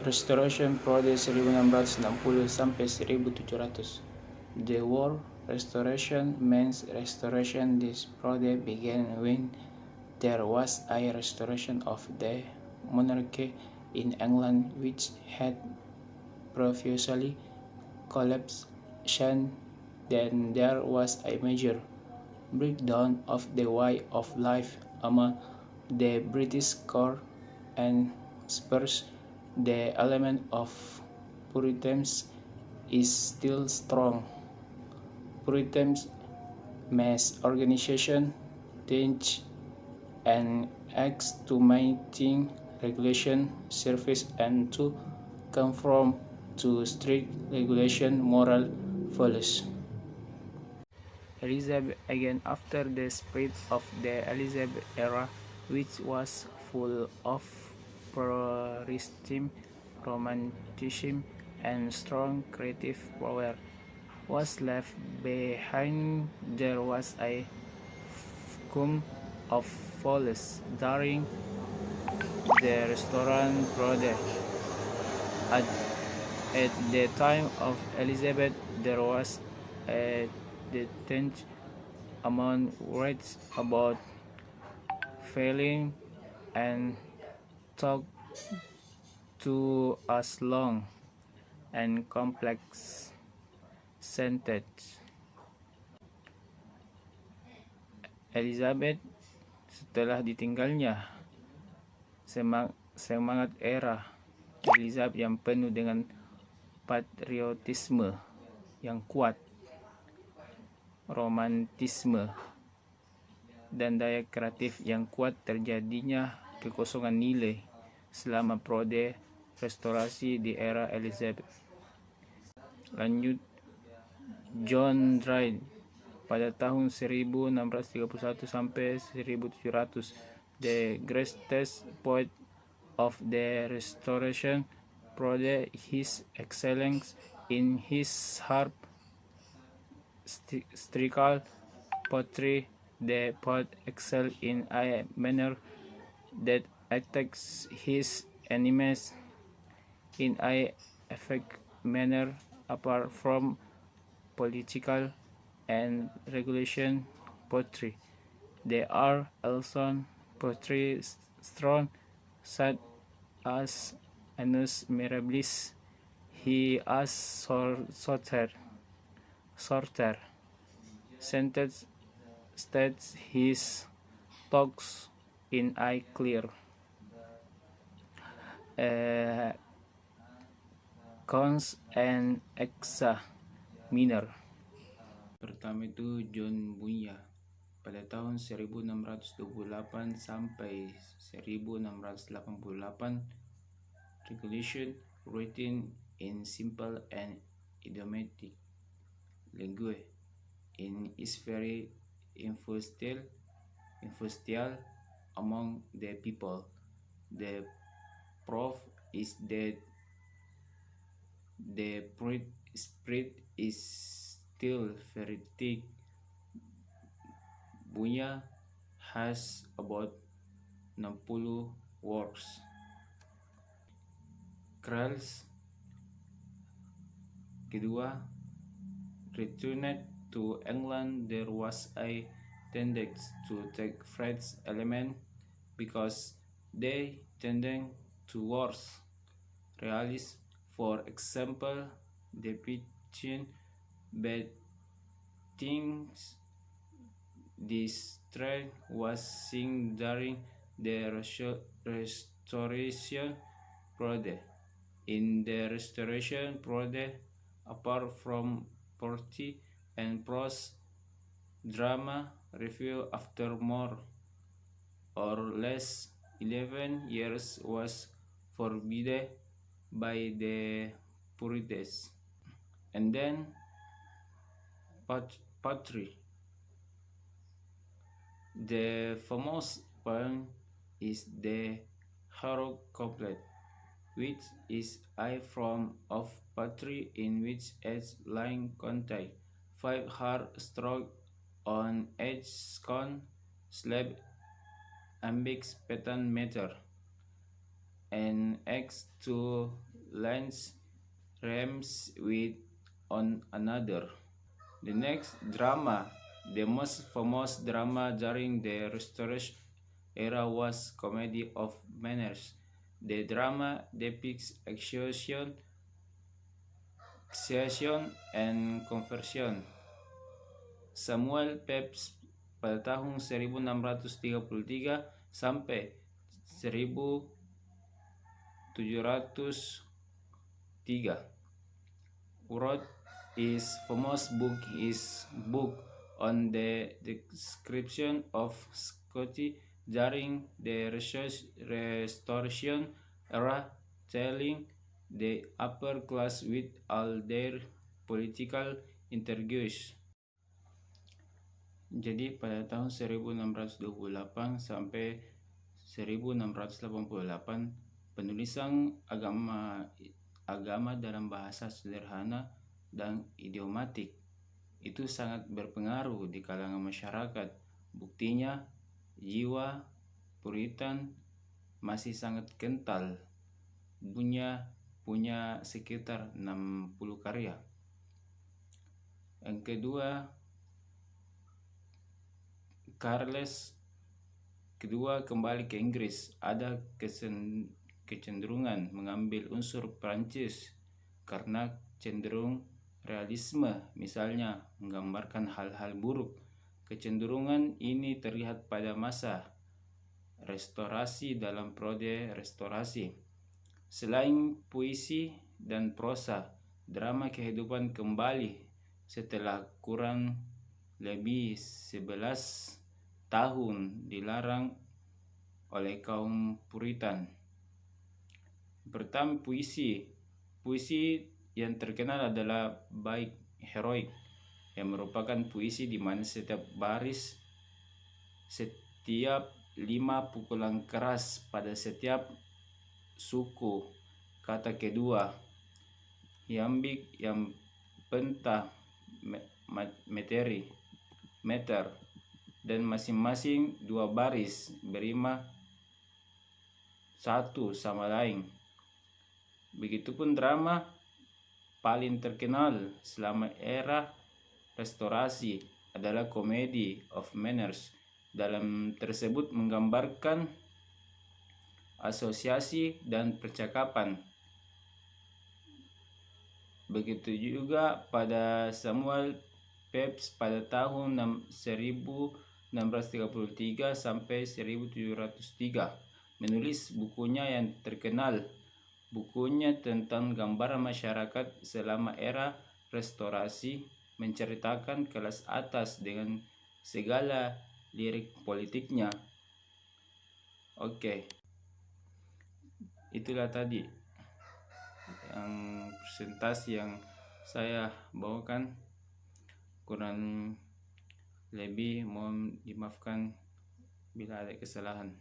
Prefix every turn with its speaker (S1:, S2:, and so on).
S1: Restoration Periode 1660 sampai 1700. The word restoration means restoration. This period began when there was a restoration of the monarchy in England, which had previously collapsed. Then there was a major breakdown of the way of life among the British court, and spurs the element of Puritanism is still strong. Puritanism mass organization change and acts to maintain regulation service and to conform to strict regulation moral values. Elizabeth again after the spread of the Elizabeth era, which was full of Puritanism, Romanticism, and strong creative power, was left behind. There was a vacuum of violence during the Restoration period. At the time of Elizabeth, there was a distinct among words about failing and talk to us long and complex sentence. Elizabeth setelah ditinggalnya semangat era Elizabeth yang penuh dengan patriotisme yang kuat, romantisme, dan daya kreatif yang kuat, terjadinya kekosongan nilai selama periode restorasi di era Elizabeth. Lanjut, John Dryden pada tahun 1631 sampai 1700, the greatest poet of the Restoration period. His excellence in his sharp satirical poetry, the poet excelled in a manner that attacks his enemies in a effective manner. Apart from political and regulation poetry, there are also poetry strong, such as Annus Mirabilis. He as shorter sentence states his thoughts in a clear, concise and exact manner. Pertama itu John Bunyan pada tahun 1628 sampai 1688. Regulation written in simple and idiomatic language and is very influential among the people. The proof is that the spirit is still very thick. Bunyan has about 60 works. Charles kedua returned to England. There was a tendency to take French element because they tended towards realism. For example, depicting bad things. This trend was seen during the Restoration period. In the Restoration period, apart from poetry and prose, drama review after more or less 11 years was forbidden by the Puritans. And then poetry. The famous poem is the Heroic Couplet, which is a form of poetry in which each line contains 5 hard strokes on each cone slab ambix pattern meter and acts to lines rhymes with on another. The next drama, the most famous drama during the Restoration era, was Comedy of Manners. The drama depicts exhaustion, and conversion. Samuel Pepys pada tahun 1633 sampai 1703 wrote his famous book on the description of Scotland during the Restoration era, telling the upper class with all their political intrigues. Jadi pada tahun 1628 sampai 1688, penulisan agama dalam bahasa sederhana dan idiomatik itu sangat berpengaruh di kalangan masyarakat. Buktinya, jiwa Puritan masih sangat kental, punya sekitar 60 karya. Yang kedua, Charles kedua kembali ke Inggris. Ada kecenderungan mengambil unsur Prancis karena cenderung realisme, misalnya menggambarkan hal-hal buruk. Kecenderungan ini terlihat pada masa restorasi dalam periode restorasi. Selain puisi dan prosa, drama kehidupan kembali setelah kurang lebih 11 tahun dilarang oleh kaum Puritan. Pertama, puisi yang terkenal adalah bait heroik, yang merupakan puisi di mana setiap 5 pukulan keras pada setiap suku kata kedua, iambik yang pentah meter, dan masing-masing 2 baris berima satu sama lain. Begitupun drama paling terkenal selama era restorasi adalah Comedy of Manners. Dalam tersebut menggambarkan asosiasi dan percakapan. Begitu juga pada Samuel Pepys pada tahun 1633 sampai 1703 menulis bukunya yang terkenal. Bukunya tentang gambaran masyarakat selama era restorasi, menceritakan kelas atas dengan segala lirik politiknya. Oke. Itulah tadi yang presentasi yang saya bawakan. Kurang lebih mohon dimaafkan bila ada kesalahan.